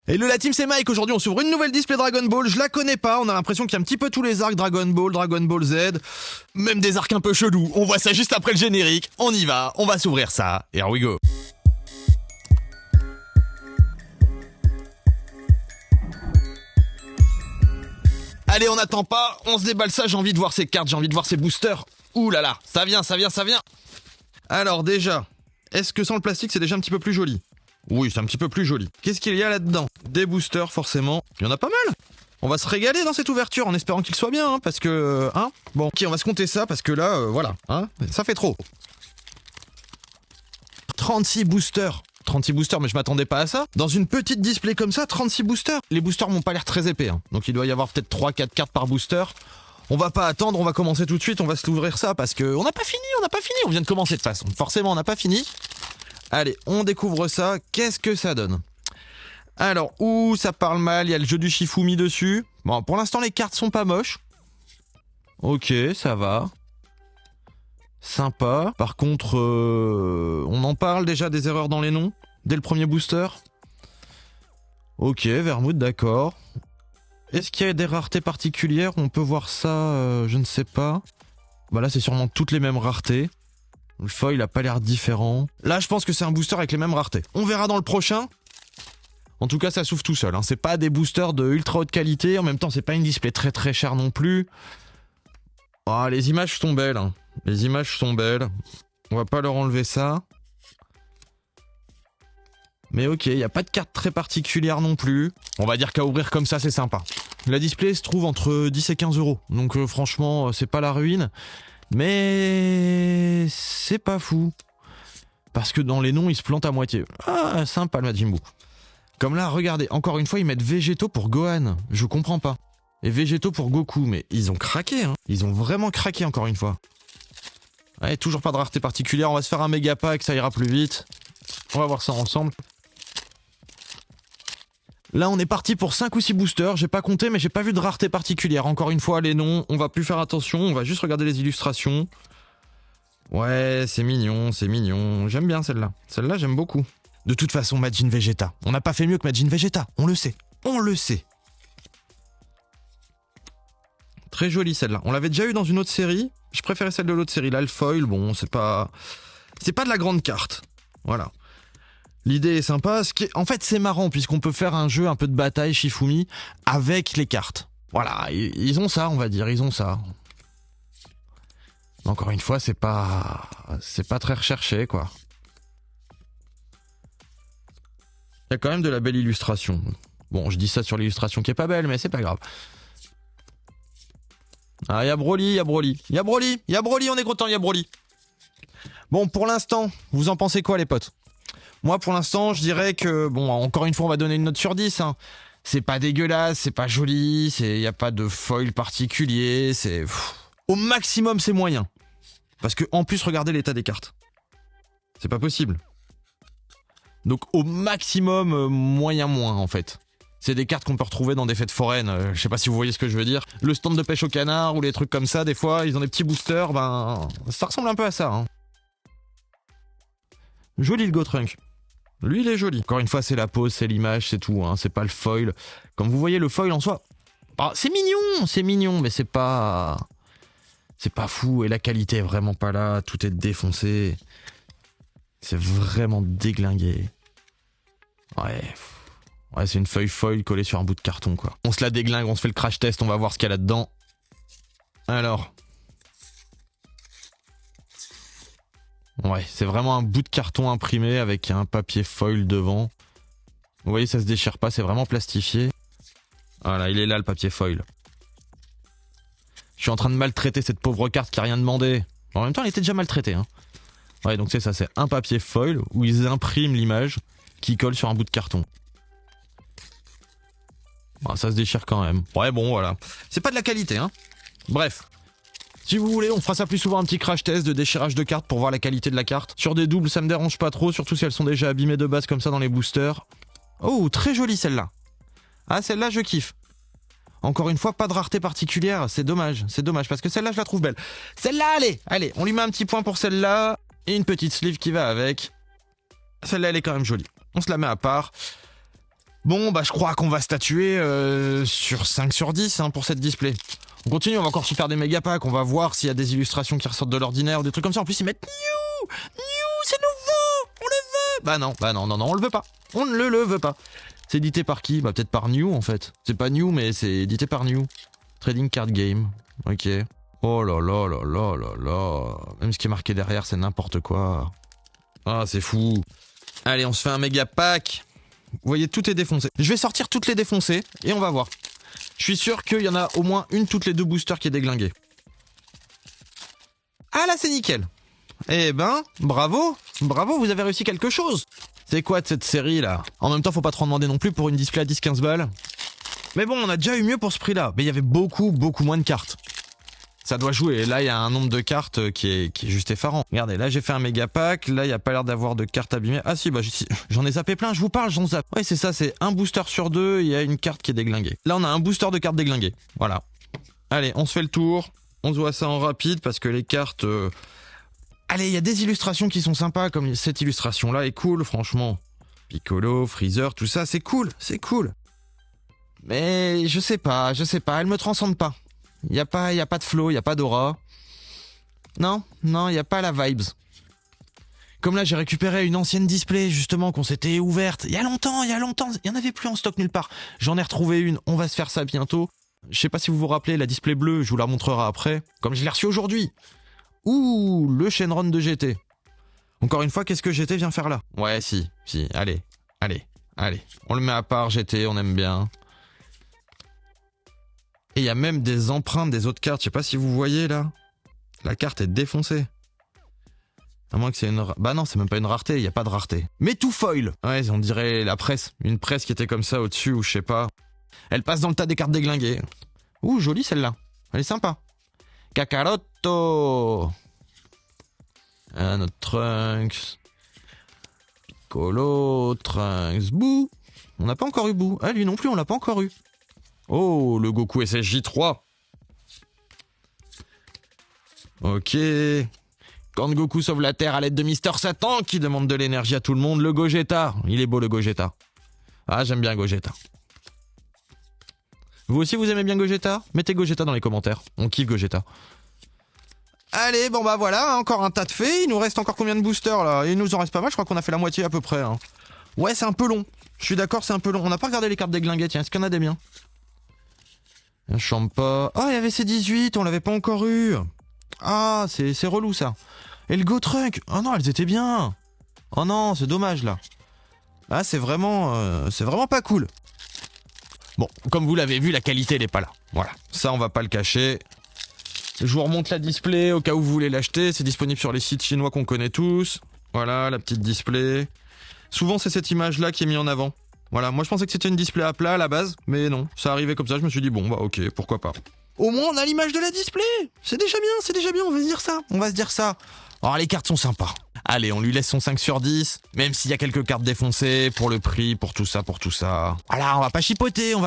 Hello la team, c'est Mike. Aujourd'hui on s'ouvre une nouvelle display Dragon Ball. Je la connais pas, on a l'impression qu'il y a un petit peu tous les arcs Dragon Ball Z, même des arcs un peu chelous. On voit ça juste après le générique. On y va, on va s'ouvrir ça. Here we go. Allez, on n'attend pas, on se déballe ça. J'ai envie de voir ces cartes, j'ai envie de voir ces boosters. Ouh là là, ça vient. Alors déjà, est-ce que sans le plastique c'est déjà un petit peu plus joli ? Oui, c'est un petit peu plus joli. Qu'est-ce qu'il y a là-dedans ? Des boosters, forcément. Il y en a pas mal. On va se régaler dans cette ouverture en espérant qu'il soit bien, hein, parce que... Bon, ok, on va se compter ça, parce que là, voilà, ça fait trop. 36 boosters. 36 boosters, mais je m'attendais pas à ça. Dans une petite display comme ça, 36 boosters. Les boosters m'ont pas l'air très épais, hein. Donc il doit y avoir peut-être 3-4 cartes par booster. On va pas attendre, on va commencer tout de suite, on va se l'ouvrir ça, parce que on n'a pas fini. On vient de commencer de toute façon. Forcément, on n'a pas fini. Allez, on découvre ça. Qu'est-ce que ça donne ? Alors, ça parle mal. Il y a le jeu du Shifumi dessus. Bon, pour l'instant, les cartes sont pas moches. Ok, ça va. Sympa. Par contre, on en parle déjà des erreurs dans les noms. Dès le premier booster. Ok, Vermouth, d'accord. Est-ce qu'il y a des raretés particulières ? On peut voir ça, je ne sais pas. Bah là, c'est sûrement toutes les mêmes raretés. Le foil a pas l'air différent. Là, je pense que c'est un booster avec les mêmes raretés. On verra dans le prochain. En tout cas, ça s'ouvre tout seul, hein. C'est pas des boosters de ultra haute qualité. En même temps, c'est pas une display très très chère non plus. Ah, les images sont belles, hein. Les images sont belles. On va pas leur enlever ça. Mais ok, il n'y a pas de carte très particulière non plus. On va dire qu'à ouvrir comme ça, c'est sympa. La display se trouve entre 10 et 15 euros. Donc franchement, c'est pas la ruine. Mais c'est pas fou. Parce que dans les noms, ils se plantent à moitié. Ah, sympa le Majin Buu. Comme là, regardez, encore une fois, ils mettent Végétaux pour Gohan. Je comprends pas. Et Végétaux pour Goku. Mais ils ont craqué, hein. Ils ont vraiment craqué encore une fois. Ouais, toujours pas de rareté particulière. On va se faire un méga pack, ça ira plus vite. On va voir ça ensemble. Là, on est parti pour 5 ou 6 boosters. J'ai pas compté, mais j'ai pas vu de rareté particulière. Encore une fois, les noms, on va plus faire attention. On va juste regarder les illustrations. Ouais, c'est mignon, c'est mignon. J'aime bien celle-là. Celle-là, j'aime beaucoup. De toute façon, Majin Vegeta. On n'a pas fait mieux que Majin Vegeta. On le sait. On le sait. Très jolie celle-là. On l'avait déjà eu dans une autre série. Je préférais celle de l'autre série. Là, le foil, bon, c'est pas de la grande carte. Voilà. L'idée est sympa. En fait, c'est marrant puisqu'on peut faire un jeu un peu de bataille Shifumi avec les cartes. Voilà, ils ont ça, on va dire, ils ont ça. Encore une fois, c'est pas très recherché, quoi. Il y a quand même de la belle illustration. Bon, je dis ça sur l'illustration qui est pas belle, mais c'est pas grave. Ah, il y a Broly, on est content, il y a Broly. Bon, pour l'instant, vous en pensez quoi, les potes ? Moi, pour l'instant, je dirais que, bon, encore une fois, on va donner une note sur 10, hein. C'est pas dégueulasse, c'est pas joli, y a pas de foil particulier, au maximum, c'est moyen. Parce que, en plus, regardez l'état des cartes. C'est pas possible. Donc, au maximum, moyen moins, en fait. C'est des cartes qu'on peut retrouver dans des fêtes foraines, je sais pas si vous voyez ce que je veux dire. Le stand de pêche au canard ou les trucs comme ça, des fois, ils ont des petits boosters, ça ressemble un peu à ça, hein. Joli le Gotrunk. Lui, il est joli. Encore une fois, c'est la pose, c'est l'image, c'est tout, hein. C'est pas le foil. Comme vous voyez, le foil en soi, c'est mignon, mais c'est pas fou. Et la qualité est vraiment pas là. Tout est défoncé. C'est vraiment déglingué. Ouais, c'est une feuille foil collée sur un bout de carton, quoi. On se la déglingue, on se fait le crash test, on va voir ce qu'il y a là-dedans. Alors. Ouais, c'est vraiment un bout de carton imprimé avec un papier foil devant. Vous voyez, ça se déchire pas, c'est vraiment plastifié. Voilà, il est là le papier foil. Je suis en train de maltraiter cette pauvre carte qui a rien demandé. En même temps, elle était déjà maltraitée, hein. Ouais, donc c'est ça, c'est un papier foil où ils impriment l'image qui colle sur un bout de carton. Bon, ça se déchire quand même. Ouais, bon, voilà. C'est pas de la qualité, hein. Bref. Si vous voulez, on fera ça plus souvent, un petit crash test de déchirage de cartes pour voir la qualité de la carte. Sur des doubles, ça me dérange pas trop, surtout si elles sont déjà abîmées de base comme ça dans les boosters. Oh, très jolie celle-là. Ah, celle-là, je kiffe. Encore une fois, pas de rareté particulière, c'est dommage, parce que celle-là, je la trouve belle. Celle-là, allez, on lui met un petit point pour celle-là, et une petite sleeve qui va avec. Celle-là, elle est quand même jolie. On se la met à part. Bon, bah je crois qu'on va statuer sur 5 sur 10 hein, pour cette display. On continue, on va encore se faire des méga packs, on va voir s'il y a des illustrations qui ressortent de l'ordinaire ou des trucs comme ça. En plus, ils mettent New, c'est nouveau, on le veut. Non, on le veut pas. On ne le veut pas. C'est édité par qui? Bah peut-être par New en fait. C'est pas New, mais c'est édité par New. Trading Card Game. Ok. Oh là là là là là là. Même ce qui est marqué derrière, c'est n'importe quoi. Ah, c'est fou. Allez, on se fait un méga pack. Vous voyez, tout est défoncé. Je vais sortir toutes les défoncées et on va voir. Je suis sûr qu'il y en a au moins une toutes les 2 boosters qui est déglinguée. Ah là, c'est nickel. Eh ben, bravo. Bravo, vous avez réussi quelque chose. C'est quoi de cette série là? En même temps, faut pas trop en demander non plus pour une display à 10-15 balles. Mais bon, on a déjà eu mieux pour ce prix-là. Mais il y avait beaucoup moins de cartes. Ça doit jouer. Et là, il y a un nombre de cartes qui est juste effarant. Regardez, là, j'ai fait un méga pack. Là, il n'y a pas l'air d'avoir de cartes abîmées. Ah si, bah j'en ai zappé plein. Je vous parle, j'en zappe. Ouais, c'est ça, c'est un booster sur 2. Il y a une carte qui est déglinguée. Là, on a un booster de cartes déglinguées. Voilà. Allez, on se fait le tour. On se voit ça en rapide parce que les cartes... Allez, il y a des illustrations qui sont sympas, comme cette illustration-là est cool, franchement. Piccolo, Freezer, tout ça, c'est cool, c'est cool. Mais je sais pas, elle me transcende pas. Y a pas de flow, y a pas d'aura. Non, y a pas la vibes. Comme là, j'ai récupéré une ancienne display, justement, qu'on s'était ouverte. Il y a longtemps, il y en avait plus en stock nulle part. J'en ai retrouvé une, on va se faire ça bientôt. Je sais pas si vous vous rappelez, la display bleue, je vous la montrerai après. Comme je l'ai reçue aujourd'hui. Ouh, le Shenron de GT. Encore une fois, qu'est-ce que GT vient faire là? Ouais, si, allez. On le met à part, GT, on aime bien. Et il y a même des empreintes des autres cartes, je sais pas si vous voyez là. La carte est défoncée. À moins que c'est une... Bah non, c'est même pas une rareté, il y a pas de rareté. Mais tout foil. Ouais, on dirait la presse. Une presse qui était comme ça au-dessus, ou je sais pas. Elle passe dans le tas des cartes déglinguées. Ouh, jolie celle-là. Elle est sympa. Kakaroto. Un autre Trunks. Piccolo, Trunks, Boo. On n'a pas encore eu Boo. Ah, lui non plus, on l'a pas encore eu. Oh, le Goku SSJ3. Ok. Quand Goku sauve la Terre à l'aide de Mister Satan qui demande de l'énergie à tout le monde, le Gogeta. Il est beau le Gogeta. Ah, j'aime bien Gogeta. Vous aussi, vous aimez bien Gogeta? Mettez Gogeta dans les commentaires. On kiffe Gogeta. Allez, bon bah voilà, encore un tas de faits. Il nous reste encore combien de boosters là? Il nous en reste pas mal, je crois qu'on a fait la moitié à peu près. Hein. Ouais, c'est un peu long. Je suis d'accord, c'est un peu long. On n'a pas regardé les cartes déglinguées, tiens, est-ce qu'il y en a des biens? Un Champa. Ah, il y avait ces 18, on l'avait pas encore eu. Ah, c'est relou ça. Et le Gotrunk. Oh non, elles étaient bien. Oh non, c'est dommage là. Ah, c'est vraiment pas cool. Bon, comme vous l'avez vu, la qualité elle est pas là. Voilà, ça on va pas le cacher. Je vous remonte la display au cas où vous voulez l'acheter. C'est disponible sur les sites chinois qu'on connaît tous. Voilà, la petite display. Souvent c'est cette image là qui est mise en avant. Voilà, moi je pensais que c'était une display à plat à la base, mais non, ça arrivait comme ça, je me suis dit bon bah ok, pourquoi pas. Au moins on a l'image de la display. C'est déjà bien, on va se dire ça. Alors les cartes sont sympas. Allez, on lui laisse son 5 sur 10, même s'il y a quelques cartes défoncées, pour le prix, pour tout ça. Voilà, on va pas chipoter, on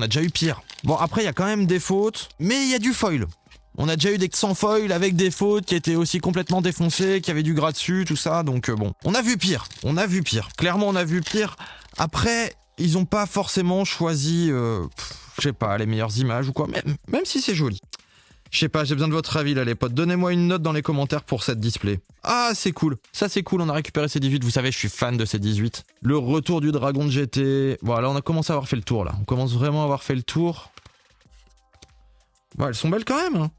a déjà eu pire. Bon, après, il y a quand même des fautes, mais il y a du foil. On a déjà eu des sans foil avec des fautes qui étaient aussi complètement défoncées, qui avaient du gras dessus, tout ça, donc bon. On a vu pire. Clairement, on a vu pire. Après, ils ont pas forcément choisi, je sais pas, les meilleures images ou quoi, même si c'est joli. Je sais pas, j'ai besoin de votre avis là les potes. Donnez-moi une note dans les commentaires pour cette display. Ah, c'est cool. Ça c'est cool, on a récupéré ces 18. Vous savez, je suis fan de ces 18. Le retour du dragon de GT. Voilà, on a commencé à avoir fait le tour là. On commence vraiment à avoir fait le tour. Bon, elles sont belles quand même. Hein.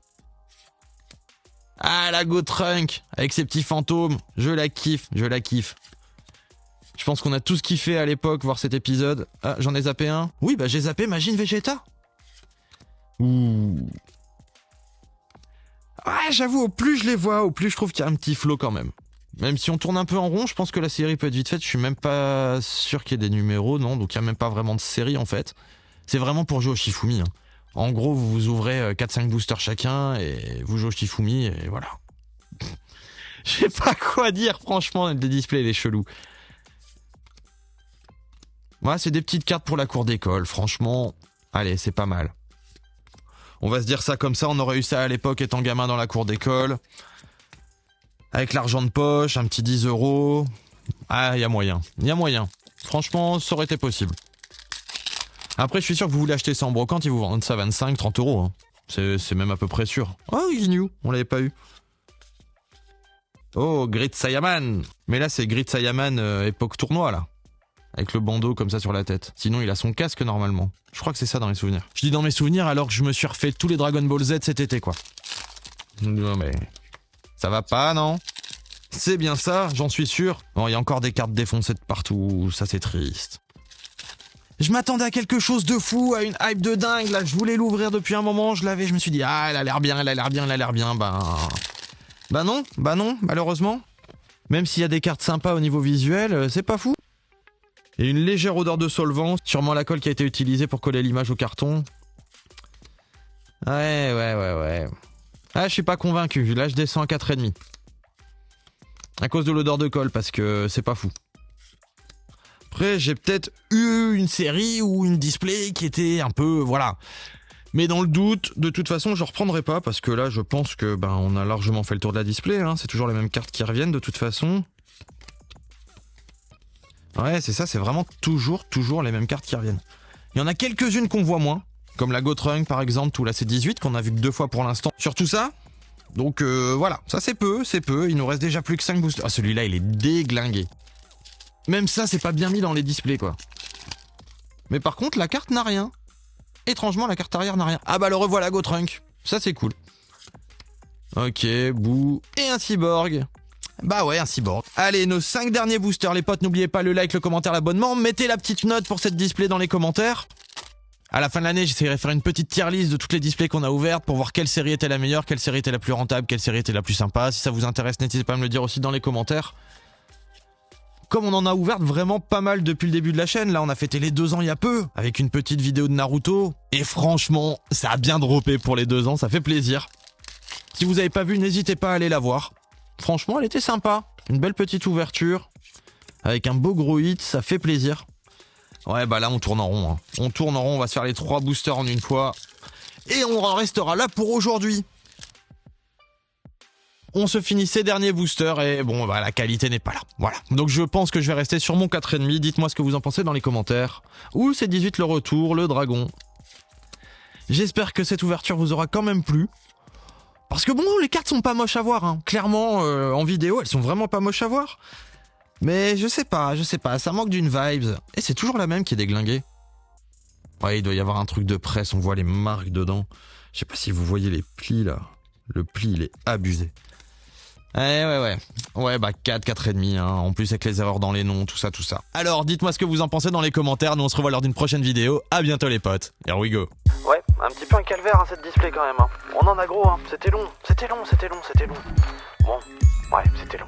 Ah, la Gotrunk avec ses petits fantômes. Je la kiffe. Je pense qu'on a tous kiffé à l'époque voir cet épisode. Ah, j'en ai zappé un. Oui, bah j'ai zappé Majin Vegeta. Ouh. Ah, j'avoue, au plus je les vois, au plus je trouve qu'il y a un petit flow quand même. Même si on tourne un peu en rond, je pense que la série peut être vite faite. Je suis même pas sûr qu'il y ait des numéros, non. Donc il n'y a même pas vraiment de série en fait. C'est vraiment pour jouer au Shifumi. Hein. En gros, vous ouvrez 4-5 boosters chacun et vous jouez au Shifumi et voilà. Je sais pas quoi dire, franchement, des displays, les chelous. Voilà, c'est des petites cartes pour la cour d'école. Franchement, allez, c'est pas mal. On va se dire ça comme ça, on aurait eu ça à l'époque étant gamin dans la cour d'école. Avec l'argent de poche, un petit 10 €. Ah, il y a moyen. Franchement, ça aurait été possible. Après, je suis sûr que vous voulez acheter ça en brocante, ils vous vendent ça 25, 30 euros. Hein. C'est même à peu près sûr. Oh, Ginyu, on l'avait pas eu. Oh, Grid Saiyaman. Mais là, c'est Grid Saiyaman époque tournoi, là. Avec le bandeau comme ça sur la tête. Sinon, il a son casque, normalement. Je crois que c'est ça dans les souvenirs. Je dis dans mes souvenirs alors que je me suis refait tous les Dragon Ball Z cet été, quoi. Non, mais... ça va pas, non? C'est bien ça, j'en suis sûr. Bon, il y a encore des cartes défoncées de partout, ça c'est triste. Je m'attendais à quelque chose de fou, à une hype de dingue, là, je voulais l'ouvrir depuis un moment, je me suis dit, ah, elle a l'air bien, elle a l'air bien, elle a l'air bien, bah non, malheureusement. Même s'il y a des cartes sympas au niveau visuel, c'est pas fou. Et une légère odeur de solvant, sûrement la colle qui a été utilisée pour coller l'image au carton. Ouais. Ah, je suis pas convaincu, là je descends à 4,5. À cause de l'odeur de colle, parce que c'est pas fou. Après, j'ai peut-être eu une série ou une display qui était un peu... voilà. Mais dans le doute, de toute façon, je reprendrai pas, parce que là, je pense que on a largement fait le tour de la display. Hein. C'est toujours les mêmes cartes qui reviennent, de toute façon. Ouais, c'est ça, c'est vraiment toujours les mêmes cartes qui reviennent. Il y en a quelques-unes qu'on voit moins, comme la Gotrunk, par exemple, ou la C18, qu'on a vu que 2 fois pour l'instant. Surtout ça. Donc voilà, ça c'est peu, il nous reste déjà plus que 5 boosters. Ah, celui-là il est déglingué. Même ça c'est pas bien mis dans les displays quoi. Mais par contre la carte n'a rien. Étrangement la carte arrière n'a rien. Ah bah le revoilà Gotrunk, ça c'est cool. Ok, bouh, et un cyborg. Bah ouais, un cyborg. Allez, nos 5 derniers boosters les potes, n'oubliez pas le like, le commentaire, l'abonnement. Mettez la petite note pour cette display dans les commentaires. À la fin de l'année, j'essaierai de faire une petite tier list de toutes les displays qu'on a ouvertes pour voir quelle série était la meilleure, quelle série était la plus rentable, quelle série était la plus sympa. Si ça vous intéresse, n'hésitez pas à me le dire aussi dans les commentaires. Comme on en a ouvert vraiment pas mal depuis le début de la chaîne, là on a fêté les 2 ans il y a peu, avec une petite vidéo de Naruto. Et franchement, ça a bien droppé pour les 2 ans, ça fait plaisir. Si vous avez pas vu, n'hésitez pas à aller la voir. Franchement, elle était sympa. Une belle petite ouverture, avec un beau gros hit, ça fait plaisir. Ouais, bah là, on tourne en rond. Hein. On tourne en rond, on va se faire les 3 boosters en une fois. Et on en restera là pour aujourd'hui. On se finit ces derniers boosters et bon, bah la qualité n'est pas là. Voilà. Donc je pense que je vais rester sur mon 4,5. Dites-moi ce que vous en pensez dans les commentaires. Ou c'est 18 le retour, le dragon. J'espère que cette ouverture vous aura quand même plu. Parce que bon, les cartes sont pas moches à voir. Hein. Clairement, en vidéo, elles sont vraiment pas moches à voir. Mais je sais pas, ça manque d'une vibe. Et c'est toujours la même qui est déglinguée. Ouais, il doit y avoir un truc de presse, on voit les marques dedans. Je sais pas si vous voyez les plis là. Le pli, il est abusé. Ouais. Ouais, bah 4,5, hein. En plus avec les erreurs dans les noms, tout ça. Alors, dites-moi ce que vous en pensez dans les commentaires. Nous, on se revoit lors d'une prochaine vidéo. À bientôt les potes. Here we go. Ouais, un petit peu un calvaire hein, cette display quand même. Hein. On en a gros, hein. C'était long. Bon, ouais, c'était long.